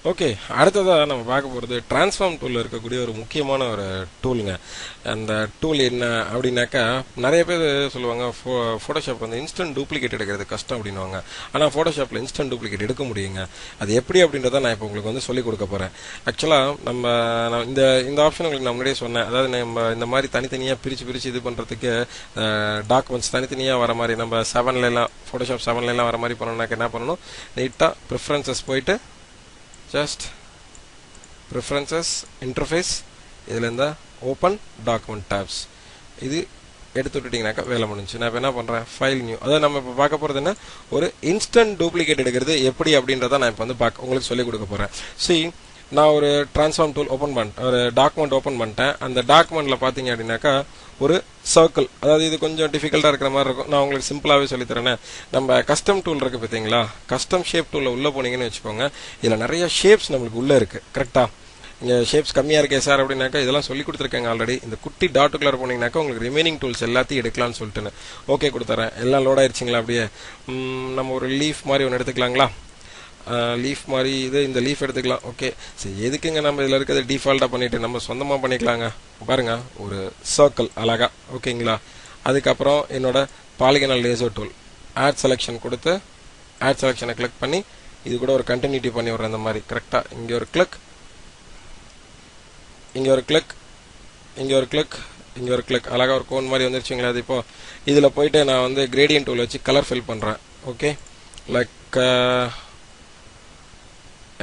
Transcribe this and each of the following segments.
Okay, அடுத்ததாக நம்ம பார்க்க போகிறது டிரான்ஸ்ஃபார்ம் டூலில் இருக்கக்கூடிய ஒரு முக்கியமான ஒரு டூலுங்க. அந்த டூல் என்ன அப்படின்னாக்கா, நிறைய பேர் சொல்லுவாங்க ஃபோட்டோஷாப் வந்து இன்ஸ்டன்ட் டூப்ளிகேட் எடுக்கிறது கஷ்டம் அப்படின்வாங்க. ஆனால் ஃபோட்டோஷாப்பில் இன்ஸ்டன்ட் டூப்ளிகேட் எடுக்க முடியுங்க. அது எப்படி அப்படின்றத நான் இப்போ உங்களுக்கு வந்து சொல்லிக் கொடுக்க போகிறேன். ஆக்சுவலாக நான் இந்த ஆப்ஷன் உங்களுக்கு நான் முன்னாடியே சொன்னேன். அதாவது நம்ம இந்த மாதிரி தனித்தனியாக பிரித்து இது பண்ணுறதுக்கு டாக்குமெண்ட்ஸ் தனித்தனியாக வர மாதிரி நம்ம ஃபோட்டோஷாப் 7 வர மாதிரி பண்ணணும்னாக்க என்ன பண்ணணும், நீட்டாக ப்ரிஃபரன்சஸ் போயிட்டு just preferences interface இதில் இந்த open document tabs இது எடுத்து விட்டுட்டீங்கன்னாக்கா வேலை முடிஞ்சு. நான் இப்போ என்ன பண்ணுறேன், ஃபைல் நியூ. அதாவது நம்ம இப்போ பார்க்க போகிறது என்ன, ஒரு இன்ஸ்டன்ட் டூப்ளிகேட் எடுக்கிறது எப்படி அப்படின்றத நான் இப்போ வந்து உங்களுக்கு சொல்லிக் கொடுக்க போகிறேன். நான் ஒரு டிரான்ஸ்ஃபார்ம் டூல் ஒரு டாக்குமெண்ட் ஓப்பன் பண்ணிட்டேன். அந்த டாக்குமெண்ட்டில் பார்த்தீங்க அப்படின்னாக்கா ஒரு சர்க்கிள், அதாவது இது கொஞ்சம் டிஃபிகல்ட்டாக இருக்கிற மாதிரி இருக்கும். நான் உங்களுக்கு சிம்பிளாகவே சொல்லித்தரேன். நம்ம கஸ்டம் டூல் இருக்குது பார்த்தீங்களா, கஸ்டம் ஷேப் டூலில் உள்ளே போனீங்கன்னு வச்சுக்கோங்க. இதில் நிறைய ஷேப்ஸ் நம்மளுக்கு உள்ளே இருக்குது. கரெக்டாக இங்கே ஷேப்ஸ் கம்மியாக இருக்கே சார் அப்படின்னாக்கா இதெல்லாம் சொல்லி கொடுத்துருக்கேங்க ஆல்ரெடி. இந்த குட்டி டாட்டுக்குள்ளே போனீங்கன்னாக்கா உங்களுக்கு ரிமைனிங் டூல்ஸ் எல்லாத்தையும் எடுக்கலாம்னு சொல்லிட்டுன்னு ஓகே கொடுத்துறேன். எல்லாம் லோட் ஆயிடுச்சிங்களா? அப்படியே நம்ம ஒரு லீஃப் மாதிரி ஒன்று எடுத்துக்கலாங்களா? லீஃப் மாதிரி இந்த லீஃப் எடுத்துக்கலாம். ஓகே, சரி, எதுக்குங்க நம்ம இதில் இருக்கிறது டிஃபால்ட்டாக பண்ணிவிட்டு நம்ம சொந்தமாக பண்ணிக்கலாங்க. பாருங்க, ஒரு சர்க்கிள் அழகா. ஓகேங்களா? அதுக்கப்புறம் என்னோட polygonal laser tool add selection கொடுத்து ஆட் செலெக்ஷனை கிளிக் பண்ணி இது கூட ஒரு கண்டினியூட்டி பண்ணி விட்றேன். இந்த மாதிரி கரெக்டாக இங்கே ஒரு கிளிக், இங்கே ஒரு கிளிக், இங்கே ஒரு கிளிக், இங்கே ஒரு கிளிக், அழகாக ஒரு கோன் மாதிரி வந்துருச்சுங்களா? அது இப்போது இதில் போயிட்டு நான் வந்து கிரேடியன்ட் டூல் வச்சு கலர் ஃபில் பண்ணுறேன். ஓகே, லைக்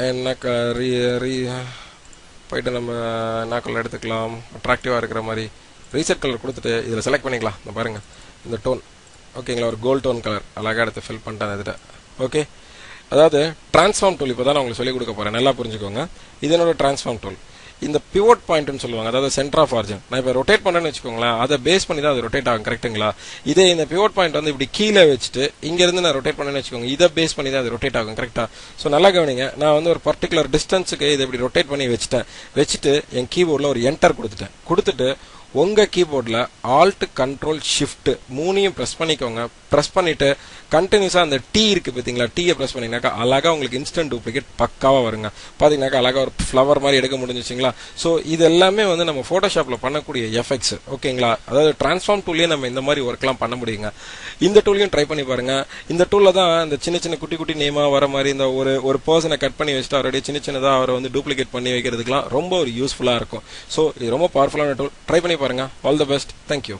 என்ன போயிட்டு நம்ம என்ன கலர் எடுத்துக்கலாம், அட்ராக்டிவாக இருக்கிற மாதிரி ரீசெட் கலர் கொடுத்துட்டு இதில் செலக்ட் பண்ணிக்கலாம். இந்த பாருங்கள், இந்த டோன் ஓகேங்களா, ஒரு கோல்ட் டோன் கலர் அழகாக எடுத்து ஃபில் பண்ணிட்டேன் இதில். ஓகே, அதாவது டிரான்ஸ்ஃபார்ம் டூல் இப்போ தான் நான் உங்களுக்கு சொல்லிக் கொடுக்க போகிறேன். நல்லா புரிஞ்சுக்கோங்க. இது என்னோட டிரான்ஸ்ஃபார்ம் டூல். இந்த பிவோட் பாயிண்ட்னு சொல்லுவாங்க, அதாவது சென்டர் ஆஃப் ஆரிஜின். நான் இப்போ ரொட்டேட் பண்ணுறேன்னு வச்சுக்கோங்களேன், அதை பேஸ் பண்ணி தான் அது ரொட்டேட் ஆகும். கரெக்டுங்களா? இதே இந்த பிவோட் பாயிண்ட் வந்து இப்படி கீழே வச்சுட்டு இங்கேருந்து நான் ரொட்டேட் பண்ணேன்னு வச்சுக்கோங்க, இதை பேஸ் பண்ணி தான் அது ரொட்டேட் ஆகும். கரெக்டாக? ஸோ நல்லா கவனிங்க. நான் வந்து ஒரு பர்டிகுலர் டிஸ்டன்ஸுக்கு இதை இப்படி ரொட்டேட் பண்ணி வச்சுட்டு என் கீபோர்டில் ஒரு என்டர் கொடுத்துட்டு உங்கள் கீபோர்டில் ஆல்ட் கண்ட்ரோல் ஷிஃப்ட் 3 ப்ரெஸ் பண்ணிக்கோங்க. ப்ரெஸ் பண்ணிவிட்டு கண்டினியூஸாக அந்த டீ இருக்குது பார்த்தீங்களா, டீயை ப்ரெஸ் பண்ணிங்கனாக்கா அழகாக உங்களுக்கு இன்ஸ்டன்ட் டூப்ளிகேட் பக்காவாக வருங்க. பார்த்தீங்கன்னாக்கா அழகாக ஒரு ஃப்ளவர் மாதிரி எடுக்க முடிஞ்சிச்சிங்களா? ஸோ இது எல்லாமே வந்து நம்ம ஃபோட்டோஷாப்பில் பண்ணக்கூடிய எஃபெக்ட்ஸ். ஓகேங்களா? அதாவது டிரான்ஸ்ஃபார்ம் டூல்லேயே நம்ம இந்த மாதிரி ஒர்க்லாம் பண்ண முடியுங்க. இந்த டூலையும் ட்ரை பண்ணி பாருங்கள். இந்த டூலில் தான் இந்த சின்ன குட்டி நேமாக வர மாதிரி இந்த ஒரு பர்சனை கட் பண்ணி வச்சுட்டு ஆல்ரெடி சின்னதாக அவரை வந்து டூப்ளிகேட் பண்ணி வைக்கிறதுக்குலாம் ரொம்ப ஒரு யூஸ்ஃபுல்லாக இருக்கும். ஸோ இது ரொம்ப பவர்ஃபுல்லான டூல். ட்ரை பண்ணி பாருங்க. All the best. தேங்க்யூ.